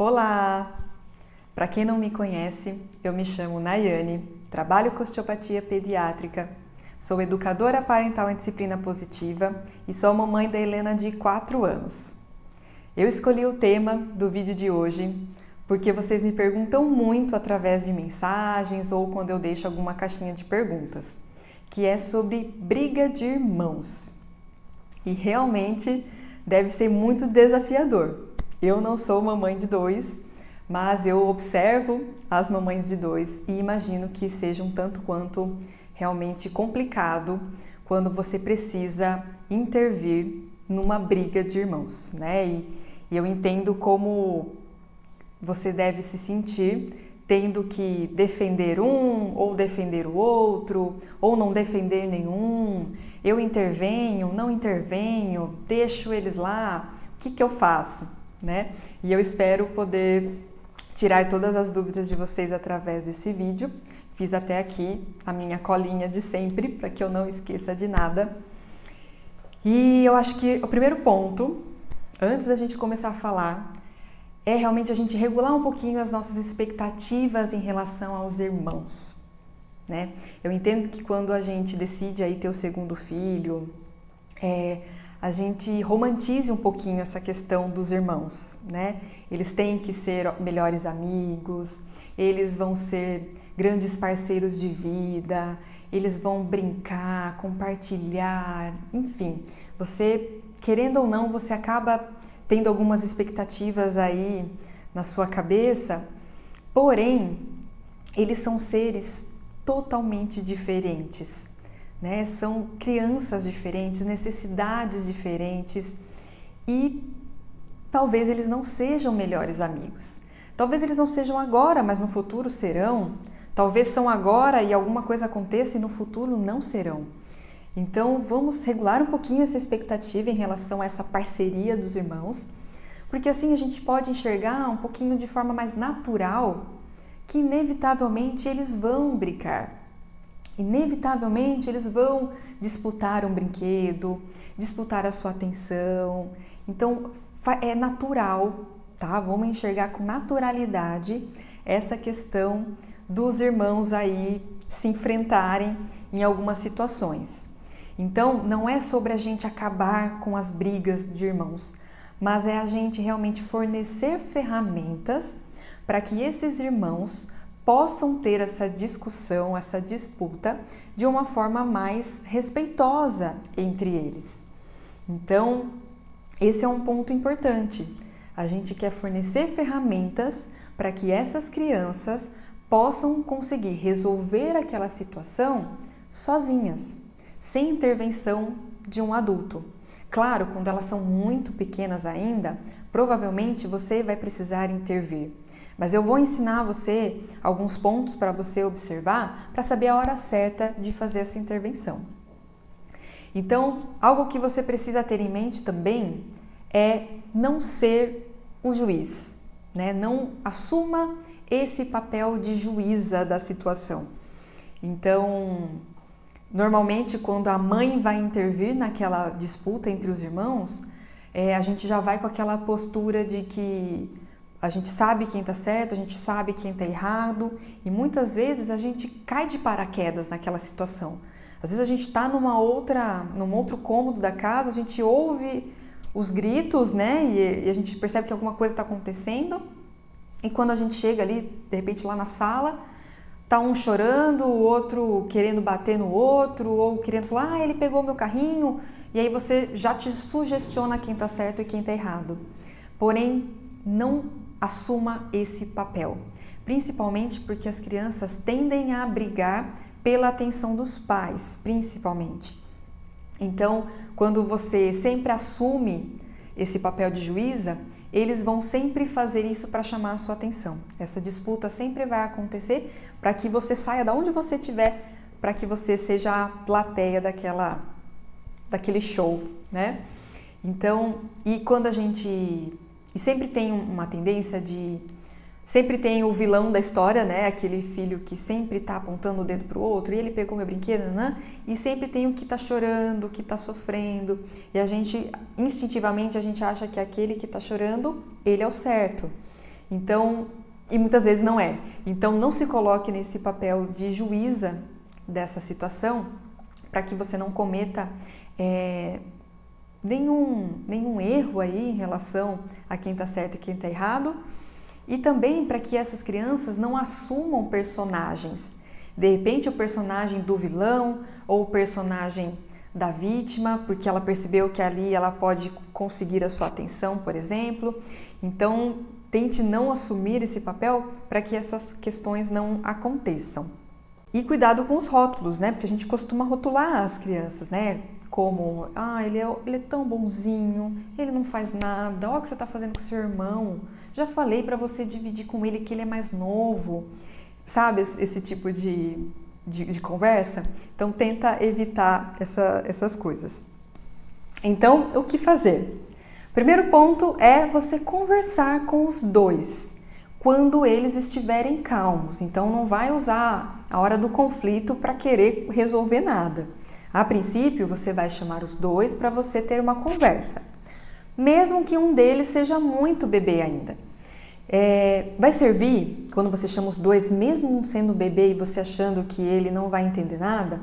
Olá! Para quem não me conhece, eu me chamo Nayane, trabalho com osteopatia pediátrica, sou educadora parental em disciplina positiva e sou a mamãe da Helena de 4 anos. Eu escolhi o tema do vídeo de hoje porque vocês me perguntam muito através de mensagens ou quando eu deixo alguma caixinha de perguntas, que é sobre briga de irmãos. E realmente deve ser muito desafiador. Eu não sou mamãe de 2, mas eu observo as mamães de 2 e imagino que seja um tanto quanto realmente complicado quando você precisa intervir numa briga de irmãos, né? E eu entendo como você deve se sentir tendo que defender um ou defender o outro, ou não defender nenhum. Eu intervenho, não intervenho, deixo eles lá, o que eu faço, né? E eu espero poder tirar todas as dúvidas de vocês através desse vídeo. Fiz até aqui a minha colinha de sempre, para que eu não esqueça de nada. E eu acho que o primeiro ponto, antes da gente começar a falar, é realmente a gente regular um pouquinho as nossas expectativas em relação aos irmãos, né? Eu entendo que quando a gente decide aí ter o segundo filho, a gente romantize um pouquinho essa questão dos irmãos, né? Eles têm que ser melhores amigos, eles vão ser grandes parceiros de vida, eles vão brincar, compartilhar, enfim. Você, querendo ou não, você acaba tendo algumas expectativas aí na sua cabeça, porém, eles são seres totalmente diferentes, né? São crianças diferentes, necessidades diferentes e talvez eles não sejam melhores amigos. Talvez eles não sejam agora, mas no futuro serão. Talvez são agora e alguma coisa aconteça e no futuro não serão. Então, vamos regular um pouquinho essa expectativa em relação a essa parceria dos irmãos, porque assim a gente pode enxergar um pouquinho de forma mais natural que inevitavelmente eles vão brigar. Inevitavelmente eles vão disputar um brinquedo, disputar a sua atenção. Então, é natural, tá? Vamos enxergar com naturalidade essa questão dos irmãos aí se enfrentarem em algumas situações. Então, não é sobre a gente acabar com as brigas de irmãos, mas é a gente realmente fornecer ferramentas para que esses irmãos possam ter essa discussão, essa disputa de uma forma mais respeitosa entre eles. Então, esse é um ponto importante. A gente quer fornecer ferramentas para que essas crianças possam conseguir resolver aquela situação sozinhas, sem intervenção de um adulto. Claro, quando elas são muito pequenas ainda, provavelmente você vai precisar intervir. Mas eu vou ensinar você alguns pontos para você observar para saber a hora certa de fazer essa intervenção. Então, algo que você precisa ter em mente também é não ser o juiz, né? Não assuma esse papel de juíza da situação. Então, normalmente quando a mãe vai intervir naquela disputa entre os irmãos, a gente já vai com aquela postura de que a gente sabe quem está certo, a gente sabe quem está errado e muitas vezes a gente cai de paraquedas naquela situação. Às vezes a gente está num outro cômodo da casa, a gente ouve os gritos, né? E a gente percebe que alguma coisa está acontecendo e quando a gente chega ali, de repente lá na sala, tá um chorando, o outro querendo bater no outro ou querendo falar, ele pegou meu carrinho e aí você já te sugestiona quem está certo e quem está errado. Porém, não assuma esse papel, principalmente porque as crianças tendem a brigar pela atenção dos pais, principalmente. Então, quando você sempre assume esse papel de juíza, eles vão sempre fazer isso para chamar a sua atenção. Essa disputa sempre vai acontecer para que você saia de onde você estiver, para que você seja a plateia daquele show, né? Então, e quando a gente... E sempre tem uma tendência de... Sempre tem o vilão da história, né? Aquele filho que sempre está apontando o dedo para o outro, e ele pegou meu brinquedo, né? E sempre tem o que está chorando, o que está sofrendo. E a gente, instintivamente, a gente acha que aquele que está chorando, ele é o certo. Então, e muitas vezes não é. Então, não se coloque nesse papel de juíza dessa situação para que você não cometa nenhum erro aí em relação a quem está certo e quem está errado. E também para que essas crianças não assumam personagens. De repente, o personagem do vilão ou o personagem da vítima, porque ela percebeu que ali ela pode conseguir a sua atenção, por exemplo. Então, tente não assumir esse papel para que essas questões não aconteçam. E cuidado com os rótulos, né? Porque a gente costuma rotular as crianças, né? Como, ele é tão bonzinho, ele não faz nada, olha o que você está fazendo com seu irmão. Já falei para você dividir com ele que ele é mais novo. Sabe esse tipo de conversa? Então, tenta evitar essas coisas. Então, o que fazer? Primeiro ponto é você conversar com os dois quando eles estiverem calmos. Então, não vai usar a hora do conflito para querer resolver nada. A princípio, você vai chamar os dois para você ter uma conversa, mesmo que um deles seja muito bebê ainda. Vai servir quando você chama os dois, mesmo sendo bebê e você achando que ele não vai entender nada?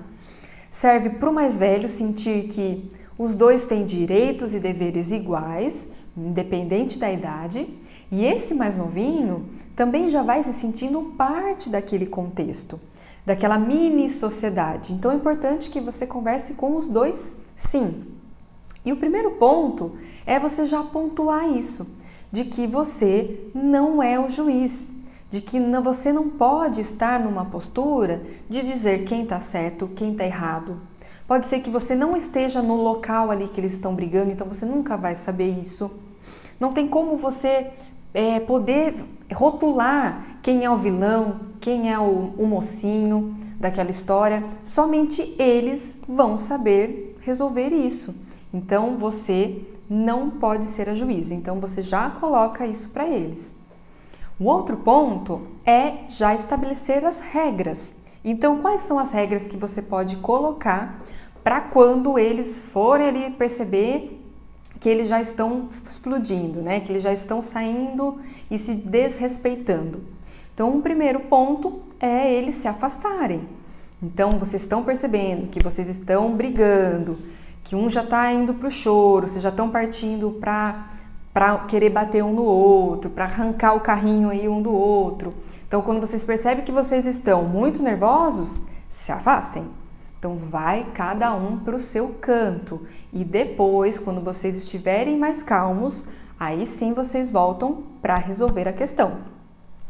Serve para o mais velho sentir que os dois têm direitos e deveres iguais, independente da idade, e esse mais novinho também já vai se sentindo parte daquele contexto, daquela mini sociedade. Então é importante que você converse com os dois, sim. E o primeiro ponto é você já pontuar isso, de que você não é o juiz, de que você não pode estar numa postura de dizer quem está certo, quem está errado. Pode ser que você não esteja no local ali que eles estão brigando, então você nunca vai saber isso. Não tem como você poder rotular quem é o vilão, quem é o mocinho daquela história. Somente eles vão saber resolver isso. Então você não pode ser a juíza. Então você já coloca isso para eles. O outro ponto é já estabelecer as regras. Então, quais são as regras que você pode colocar para quando eles forem ali perceber que eles já estão explodindo, né? Que eles já estão saindo e se desrespeitando. Então, um primeiro ponto é eles se afastarem. Então, vocês estão percebendo que vocês estão brigando, que um já está indo para o choro, vocês já estão partindo para querer bater um no outro, para arrancar o carrinho aí um do outro. Então, quando vocês percebem que vocês estão muito nervosos, se afastem. Então, vai cada um para o seu canto. E depois, quando vocês estiverem mais calmos, aí sim vocês voltam para resolver a questão.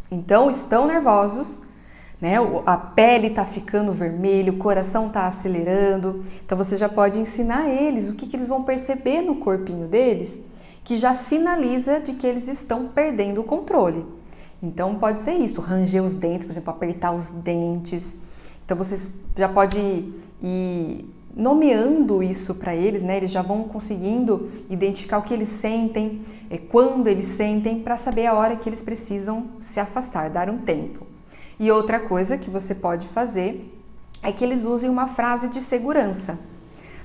Então, estão nervosos, né? A pele está ficando vermelha, o coração está acelerando. Então, você já pode ensinar eles o que eles vão perceber no corpinho deles, que já sinaliza de que eles estão perdendo o controle. Então, pode ser isso, ranger os dentes, por exemplo, apertar os dentes. Então, vocês já podem ir nomeando isso para eles, né? Eles já vão conseguindo identificar o que eles sentem, quando eles sentem, para saber a hora que eles precisam se afastar, dar um tempo. E outra coisa que você pode fazer é que eles usem uma frase de segurança.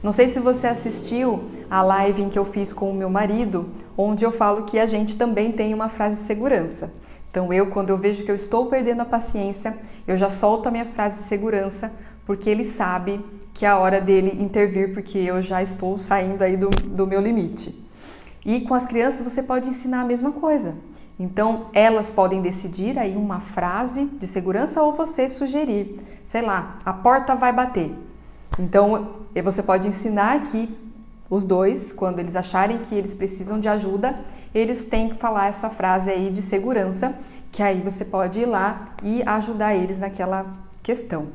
Não sei se você assistiu a live em que eu fiz com o meu marido, onde eu falo que a gente também tem uma frase de segurança. Então, quando eu vejo que eu estou perdendo a paciência, eu já solto a minha frase de segurança, porque ele sabe que é a hora dele intervir, porque eu já estou saindo aí do meu limite. E com as crianças você pode ensinar a mesma coisa. Então, elas podem decidir aí uma frase de segurança ou você sugerir, sei lá, a porta vai bater. Então, você pode ensinar que os dois, quando eles acharem que eles precisam de ajuda, eles têm que falar essa frase aí de segurança, que aí você pode ir lá e ajudar eles naquela questão.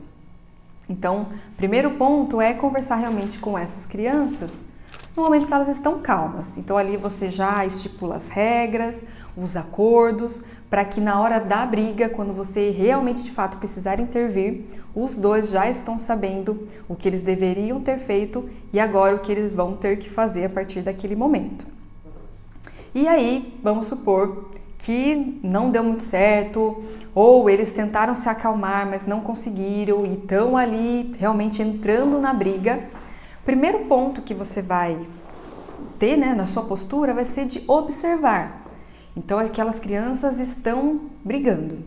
Então, primeiro ponto é conversar realmente com essas crianças no momento que elas estão calmas. Então, ali você já estipula as regras, os acordos, para que na hora da briga, quando você realmente de fato precisar intervir, os dois já estão sabendo o que eles deveriam ter feito e agora o que eles vão ter que fazer a partir daquele momento. E aí, vamos supor que não deu muito certo, ou eles tentaram se acalmar, mas não conseguiram e estão ali realmente entrando na briga. O primeiro ponto que você vai ter, né, na sua postura vai ser de observar. Então aquelas crianças estão brigando,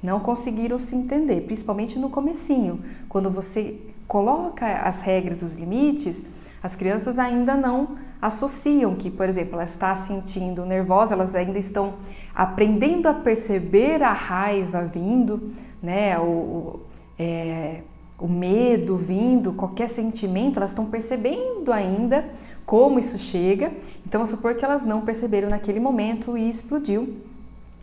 não conseguiram se entender, principalmente no comecinho, quando você coloca as regras, os limites, as crianças ainda não associam que, por exemplo, ela está se sentindo nervosa, elas ainda estão aprendendo a perceber a raiva vindo, né, o medo vindo, qualquer sentimento, elas estão percebendo ainda como isso chega. Então, vamos supor que elas não perceberam naquele momento e explodiu.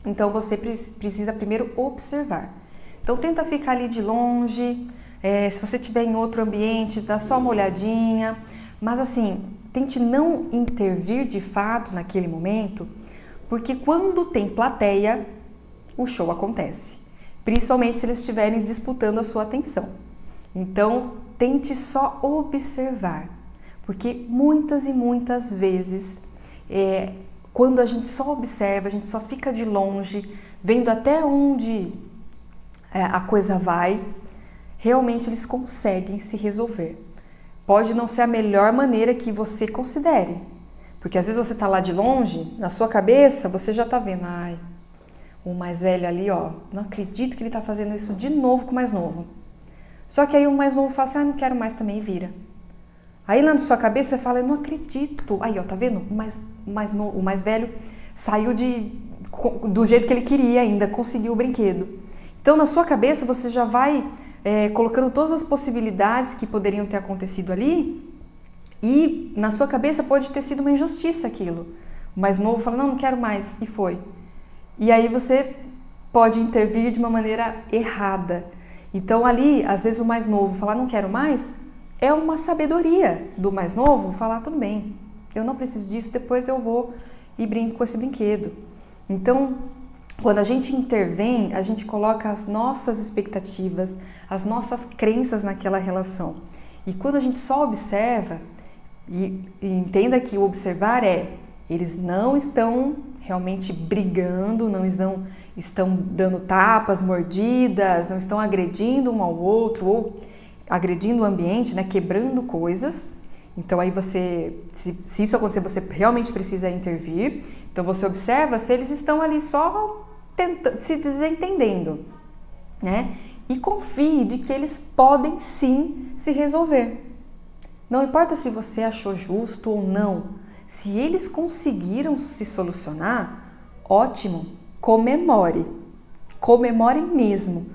Então, você precisa primeiro observar. Então, tenta ficar ali de longe, se você estiver em outro ambiente, dá só uma olhadinha, mas assim, tente não intervir de fato naquele momento, porque quando tem plateia, o show acontece, principalmente se eles estiverem disputando a sua atenção. Então, tente só observar, porque muitas e muitas vezes, quando a gente só observa, a gente só fica de longe, vendo até onde a coisa vai, realmente eles conseguem se resolver. Pode não ser a melhor maneira que você considere, porque às vezes você está lá de longe, na sua cabeça você já está vendo, ai, o mais velho ali, ó, não acredito que ele está fazendo isso de novo com o mais novo. Só que aí o mais novo fala assim, não quero mais também, e vira. Aí lá na sua cabeça você fala, eu não acredito. Aí, ó, tá vendo? O mais velho saiu do jeito que ele queria ainda, conseguiu o brinquedo. Então na sua cabeça você já vai colocando todas as possibilidades que poderiam ter acontecido ali, e na sua cabeça pode ter sido uma injustiça aquilo. O mais novo fala, não quero mais, e foi. E aí você pode intervir de uma maneira errada. Então ali, às vezes o mais novo falar, não quero mais, é uma sabedoria do mais novo falar, tudo bem, eu não preciso disso, depois eu vou e brinco com esse brinquedo. Então, quando a gente intervém, a gente coloca as nossas expectativas, as nossas crenças naquela relação. E quando a gente só observa, e entenda que o observar eles não estão realmente brigando, não estão dando tapas, mordidas, não estão agredindo um ao outro ou agredindo o ambiente, né, quebrando coisas. Então aí você, se isso acontecer, você realmente precisa intervir. Então você observa se eles estão ali só se desentendendo, né? E confie de que eles podem sim se resolver. Não importa se você achou justo ou não, se eles conseguiram se solucionar, ótimo, comemore mesmo,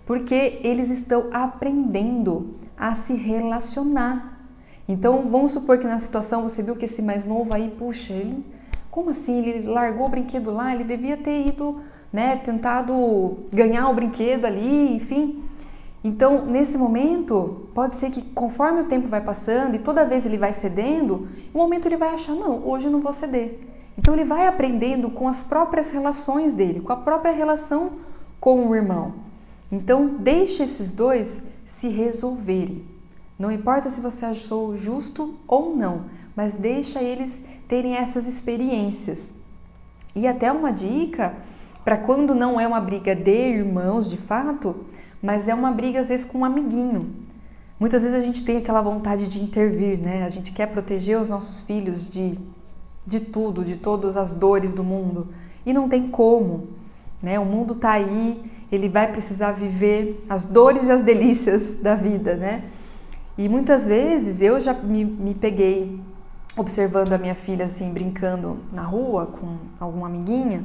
porque eles estão aprendendo a se relacionar. Então vamos supor que na situação você viu que esse mais novo aí, puxa, ele, como assim? Ele largou o brinquedo lá, ele devia ter ido, né, tentado ganhar o brinquedo ali, enfim. Então, nesse momento, pode ser que conforme o tempo vai passando e toda vez ele vai cedendo, um momento ele vai achar, não, hoje eu não vou ceder. Então, ele vai aprendendo com as próprias relações dele, com a própria relação com o irmão. Então, deixe esses dois se resolverem. Não importa se você achou justo ou não, mas deixa eles terem essas experiências. E até uma dica para quando não é uma briga de irmãos de fato, mas é uma briga às vezes com um amiguinho. Muitas vezes a gente tem aquela vontade de intervir, né? A gente quer proteger os nossos filhos de tudo, de todas as dores do mundo. E não tem como, né? O mundo tá aí, ele vai precisar viver as dores e as delícias da vida, né? E muitas vezes eu já me peguei observando a minha filha assim, brincando na rua com alguma amiguinha.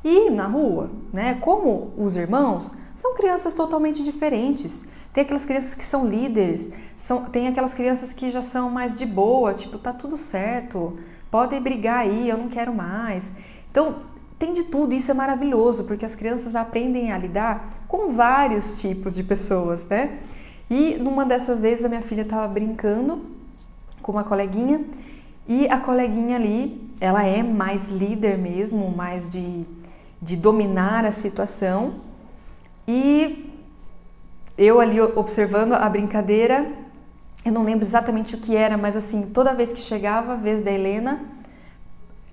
E na rua, né? Como os irmãos são crianças totalmente diferentes. Tem aquelas crianças que são líderes, tem aquelas crianças que já são mais de boa, tipo, tá tudo certo, podem brigar aí, eu não quero mais. Então, tem de tudo, isso é maravilhoso, porque as crianças aprendem a lidar com vários tipos de pessoas, né? E numa dessas vezes a minha filha estava brincando com uma coleguinha, e a coleguinha ali, ela é mais líder mesmo, mais de dominar a situação. E eu ali observando a brincadeira, eu não lembro exatamente o que era, mas assim, toda vez que chegava a vez da Helena,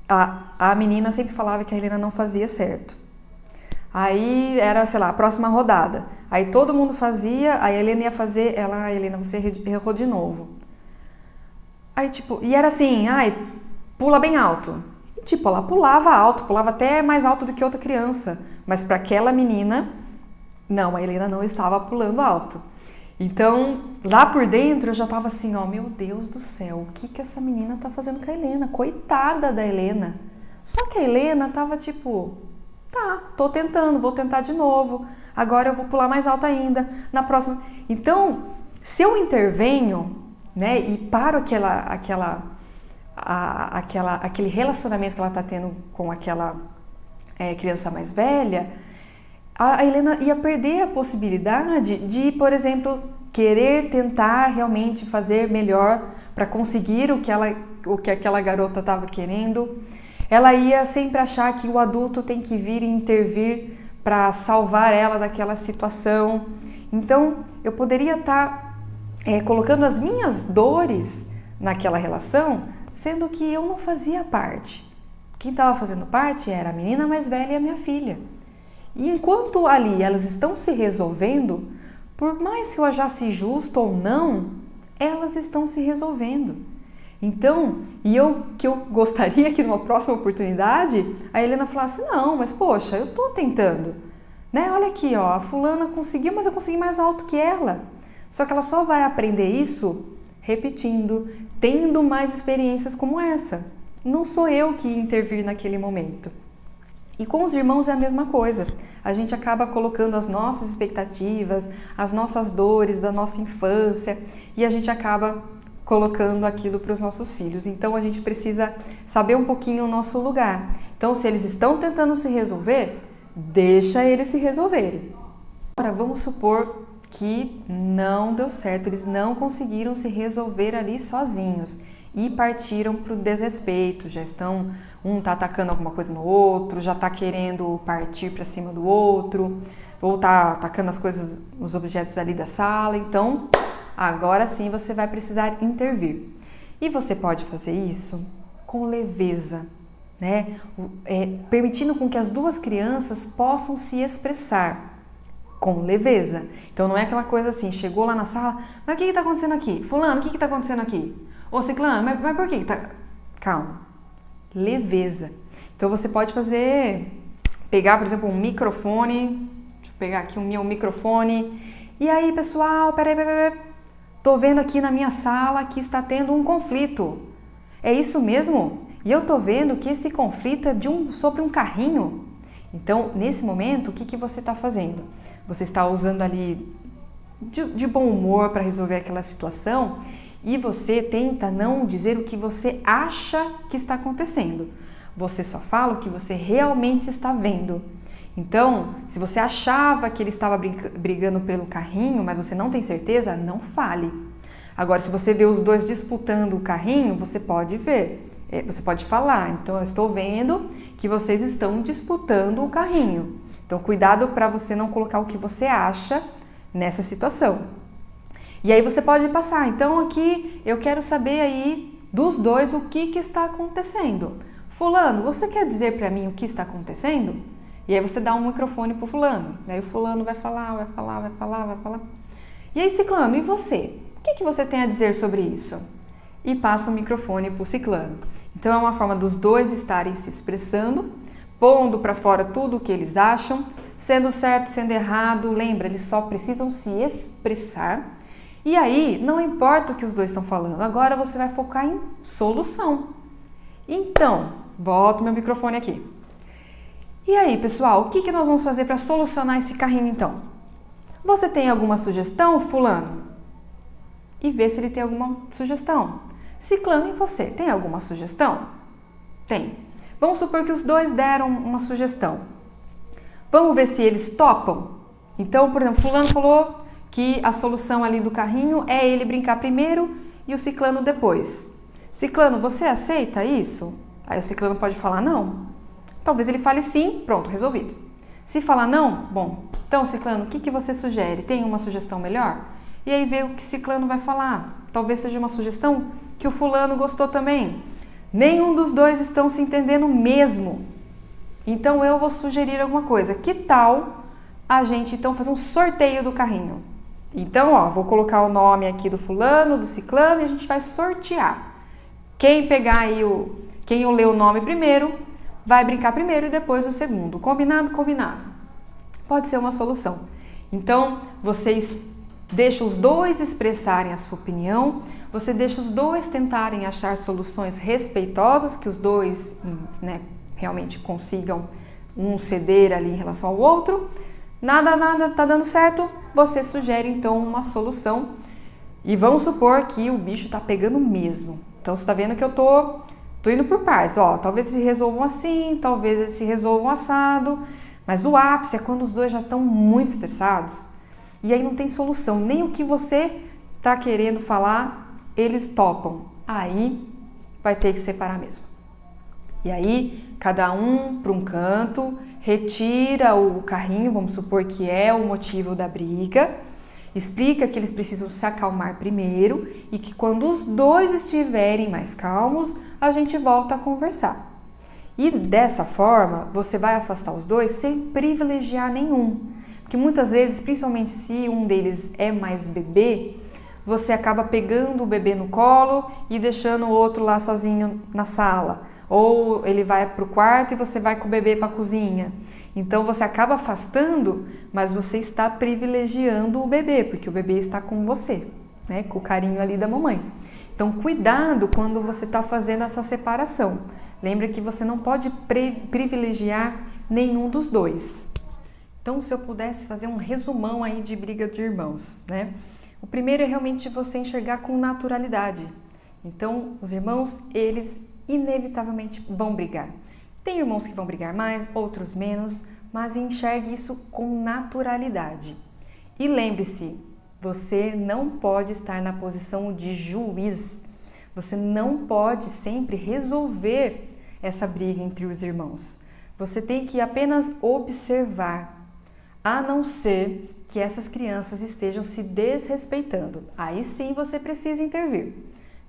a menina sempre falava que a Helena não fazia certo. Aí era, sei lá, a próxima rodada. Aí todo mundo fazia, aí a Helena ia fazer, Helena, você errou de novo. Aí tipo, e era assim, pula bem alto. E Tipo, ela pulava alto, pulava até mais alto do que outra criança. Mas para aquela menina, não, a Helena não estava pulando alto. Então, lá por dentro eu já tava assim, ó, meu Deus do céu, o que essa menina tá fazendo com a Helena? Coitada da Helena. Só que a Helena tava tipo, tá, tô tentando, vou tentar de novo. Agora eu vou pular mais alto ainda, na próxima. Então, se eu intervenho, né, e paro aquele relacionamento que ela tá tendo com aquela criança mais velha, a Helena ia perder a possibilidade de, por exemplo, querer tentar realmente fazer melhor para conseguir o que aquela garota estava querendo. Ela ia sempre achar que o adulto tem que vir e intervir para salvar ela daquela situação. Então, eu poderia estar colocando as minhas dores naquela relação, sendo que eu não fazia parte. Quem estava fazendo parte era a menina mais velha e a minha filha. E enquanto ali elas estão se resolvendo, por mais que eu achasse justo ou não, elas estão se resolvendo. Então, que eu gostaria que numa próxima oportunidade a Helena falasse, não, mas poxa, eu tô tentando, né? Olha aqui, ó, a fulana conseguiu, mas eu consegui mais alto que ela. Só que ela só vai aprender isso repetindo, tendo mais experiências como essa. Não sou eu que ia intervir naquele momento. E com os irmãos é a mesma coisa. A gente acaba colocando as nossas expectativas, as nossas dores da nossa infância e a gente acaba colocando aquilo para os nossos filhos. Então a gente precisa saber um pouquinho o nosso lugar. Então se eles estão tentando se resolver, deixa eles se resolverem. Agora vamos supor que não deu certo, eles não conseguiram se resolver ali sozinhos e partiram para o desrespeito, já estão, um tá atacando alguma coisa no outro, já tá querendo partir para cima do outro, ou tá atacando as coisas, os objetos ali da sala, então agora sim você vai precisar intervir. E você pode fazer isso com leveza, né? Permitindo com que as duas crianças possam se expressar com leveza. Então não é aquela coisa assim, chegou lá na sala, mas o que está acontecendo aqui? Fulano, o que está acontecendo aqui? Ô Ciclano, mas por que tá... Calma, leveza. Então você pode pegar, por exemplo, um microfone, deixa eu pegar aqui o meu microfone, e aí pessoal, peraí, tô vendo aqui na minha sala que está tendo um conflito. É isso mesmo? E eu tô vendo que esse conflito é sobre um carrinho. Então, nesse momento, o que você está fazendo? Você está usando ali de bom humor para resolver aquela situação e você tenta não dizer o que você acha que está acontecendo. Você só fala o que você realmente está vendo. Então, se você achava que ele estava brigando pelo carrinho, mas você não tem certeza, não fale. Agora, se você vê os dois disputando o carrinho, você pode ver, você pode falar. Então, eu estou vendo que vocês estão disputando o carrinho. Então, cuidado para você não colocar o que você acha nessa situação. E aí você pode passar. Então, aqui eu quero saber aí dos dois o que está acontecendo. Fulano, você quer dizer para mim o que está acontecendo? E aí você dá um microfone pro fulano. Aí o fulano vai falar. E aí, Ciclano, e você? O que você tem a dizer sobre isso? E passa o microfone pro Ciclano. Então é uma forma dos dois estarem se expressando, pondo para fora tudo o que eles acham, sendo certo, sendo errado. Lembra, eles só precisam se expressar. E aí, não importa o que os dois estão falando, agora você vai focar em solução. Então, boto meu microfone aqui. E aí, pessoal, o que nós vamos fazer para solucionar esse carrinho então? Você tem alguma sugestão, fulano? E vê se ele tem alguma sugestão. Ciclano, e você? Tem alguma sugestão? Tem. Vamos supor que os dois deram uma sugestão. Vamos ver se eles topam? Então, por exemplo, fulano falou que a solução ali do carrinho é ele brincar primeiro e o ciclano depois. Ciclano, você aceita isso? Aí o ciclano pode falar não. Talvez ele fale sim, pronto, resolvido. Se falar não, bom, então ciclano, o que você sugere? Tem uma sugestão melhor? E aí vê o que ciclano vai falar. Talvez seja uma sugestão que o fulano gostou também. Nenhum dos dois estão se entendendo mesmo. Então eu vou sugerir alguma coisa. Que tal a gente então fazer um sorteio do carrinho? Então, ó, vou colocar o nome aqui do fulano, do ciclano e a gente vai sortear. Quem pegar aí Quem eu ler o nome primeiro vai brincar primeiro e depois o segundo. Combinado? Combinado. Pode ser uma solução. Então, vocês deixam os dois expressarem a sua opinião, você deixa os dois tentarem achar soluções respeitosas, que os dois, né, realmente consigam um ceder ali em relação ao outro. Nada tá dando certo, você sugere então uma solução. E vamos supor que o bicho tá pegando mesmo. Então você tá vendo que eu tô indo por partes. Ó, talvez eles resolvam assim, talvez eles se resolvam assado. Mas o ápice é quando os dois já estão muito estressados. E aí não tem solução. Nem o que você tá querendo falar, eles topam. Aí vai ter que separar mesmo. E aí, cada um para um canto, retira o carrinho, vamos supor que é o motivo da briga, explica que eles precisam se acalmar primeiro e que quando os dois estiverem mais calmos, a gente volta a conversar. E dessa forma, você vai afastar os dois sem privilegiar nenhum. Porque muitas vezes, principalmente se um deles é mais bebê, você acaba pegando o bebê no colo e deixando o outro lá sozinho na sala. Ou ele vai para o quarto e você vai com o bebê para a cozinha. Então você acaba afastando, mas você está privilegiando o bebê, porque o bebê está com você, né? Com o carinho ali da mamãe. Então cuidado quando você está fazendo essa separação. Lembra que você não pode privilegiar nenhum dos dois. Então, se eu pudesse fazer um resumão aí de briga de irmãos, né? O primeiro é realmente você enxergar com naturalidade. Então, os irmãos, eles inevitavelmente vão brigar. Tem irmãos que vão brigar mais, outros menos, mas enxergue isso com naturalidade. E lembre-se, você não pode estar na posição de juiz. Você não pode sempre resolver essa briga entre os irmãos. Você tem que apenas observar, a não ser que essas crianças estejam se desrespeitando. Aí sim você precisa intervir.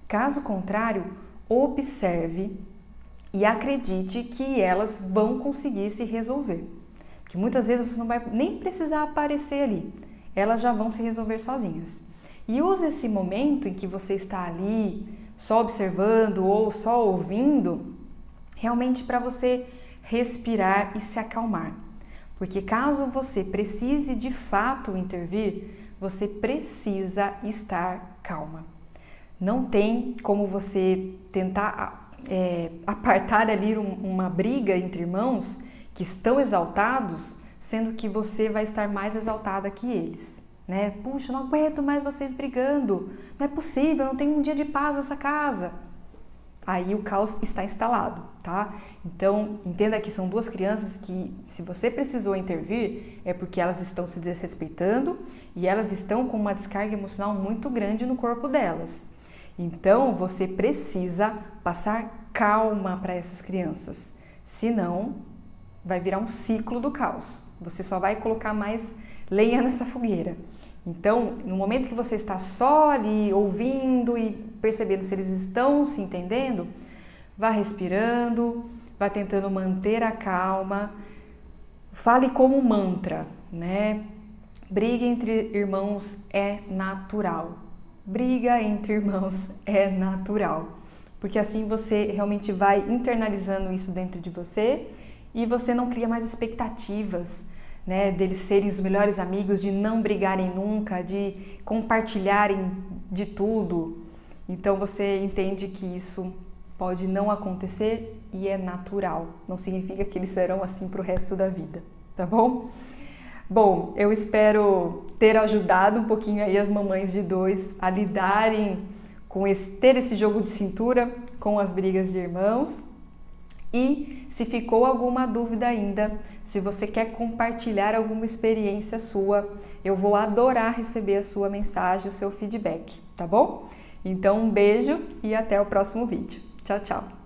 Caso contrário, observe e acredite que elas vão conseguir se resolver. Porque muitas vezes você não vai nem precisar aparecer ali. Elas já vão se resolver sozinhas. E use esse momento em que você está ali só observando ou só ouvindo, realmente para você respirar e se acalmar. Porque caso você precise de fato intervir, você precisa estar calma. Não tem como você tentar apartar ali uma briga entre irmãos que estão exaltados, sendo que você vai estar mais exaltada que eles. Né? Puxa, não aguento mais vocês brigando, não é possível, não tem um dia de paz nessa casa. Aí o caos está instalado, tá? Então, entenda que são duas crianças que, se você precisou intervir, é porque elas estão se desrespeitando e elas estão com uma descarga emocional muito grande no corpo delas. Então, você precisa passar calma para essas crianças, senão vai virar um ciclo do caos. Você só vai colocar mais lenha nessa fogueira. Então, no momento que você está só ali ouvindo e percebendo se eles estão se entendendo, vá respirando, vá tentando manter a calma, fale como um mantra, né? Briga entre irmãos é natural. Briga entre irmãos é natural. Porque assim você realmente vai internalizando isso dentro de você e você não cria mais expectativas, né, deles serem os melhores amigos, de não brigarem nunca, de compartilharem de tudo. Então você entende que isso pode não acontecer e é natural. Não significa que eles serão assim para o resto da vida, tá bom? Bom, eu espero ter ajudado um pouquinho aí as mamães de dois a lidarem com ter esse jogo de cintura com as brigas de irmãos. E se ficou alguma dúvida ainda, se você quer compartilhar alguma experiência sua, eu vou adorar receber a sua mensagem, o seu feedback, tá bom? Então um beijo e até o próximo vídeo. Tchau, tchau!